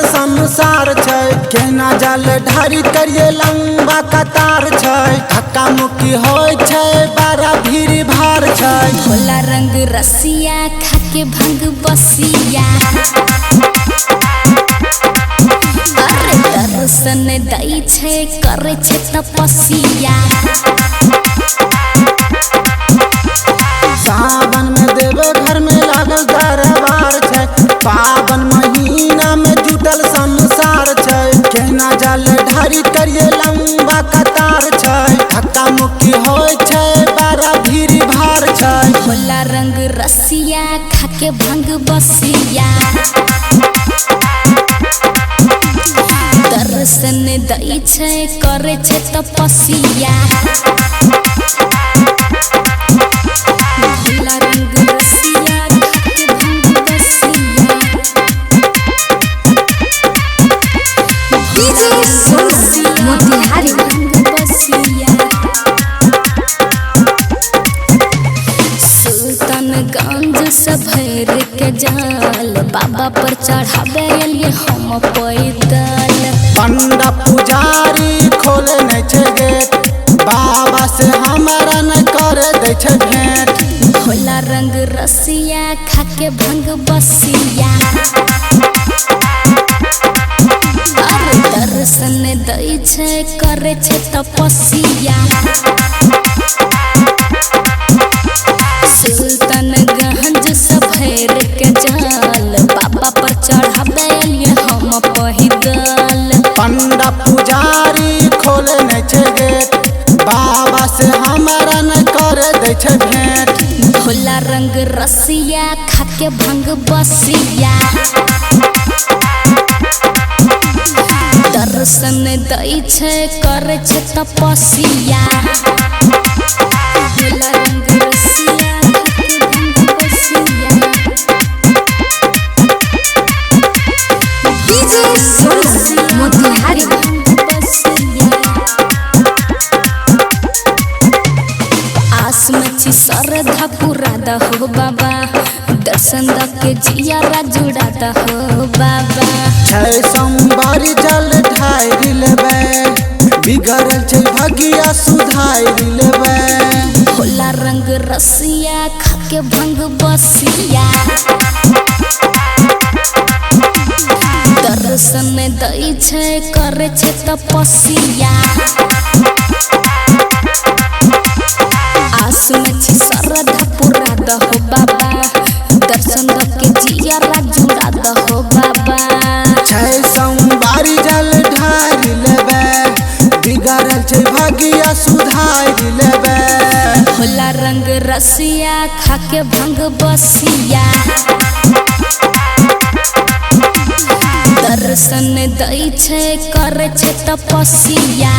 जुटल संसार छै केना जल ढारी करिए लंबा कतार छै धक्का मुक्की होय छै बड़ा भीड़ भार छै भोला रंग रसिया खाके भंग बसिया अरे दर्शन दै छै करे छै तपस्या सावन में देवे घर में लागल दरबार छै पावन महीना में जुटल संसार छै केना जल ढारी करिए लंबा कतार छै धक्का मुक्की होय छै बड़ा भीड़ भार छै भोला रंग रसिया खाके भंग बसिया दर्शन दै छै करे छै तपस्या भोला रंग रसिया खाके भंग बसिया डीजे सोसी मोतिहारी भंग बसिया सुल्तानगंज से भर के जाल बाबा पर चढ़ावे लिए हम पैदल पंडा पुजारी खोले नहीं छै गेट बाबा से हमारा न करे दै छै भेंट भोला रंग रसिया खाके भंग बसिया अरे दर्शन दै छै करे छै तपस्या सुल्तानगंज से भर के जाल बाबा पर चढ़ावे लिए हम पैदल पंडा पुजारी खोले नहीं छै गेट बाबा से हमारा न करे दै छै भेंट भोला रंग रसिया खाके भंग बसिया दर्शन दै छै करे छै तपस्या भोला रंग रसिया खाके भंग बसिया डीजे सोसी मोतिहारी भंग बसिया आस मची श्रद्धा पूरा दहो बाबा दर्शन दके जियारा जुड़ा दहो बाबा छै सोमवारी जल ढारी लेबै बिगड़ल छै भगिया सुधारी लेबै भोला रंग रसिया खाके भंग बसिया दर्शन दै छै करे छै तपस्या आस मची श्रद्धा पूरा दहो बाबा दर्शन दके जियारा जुड़ा दहो बाबा छै सोमवारी जल ढारी लेबै बिगड़ल छै भगिया सुधारी लेबै भोला रंग रसिया खाके भंग बसिया दर्शन दै छै करे छै तपस्या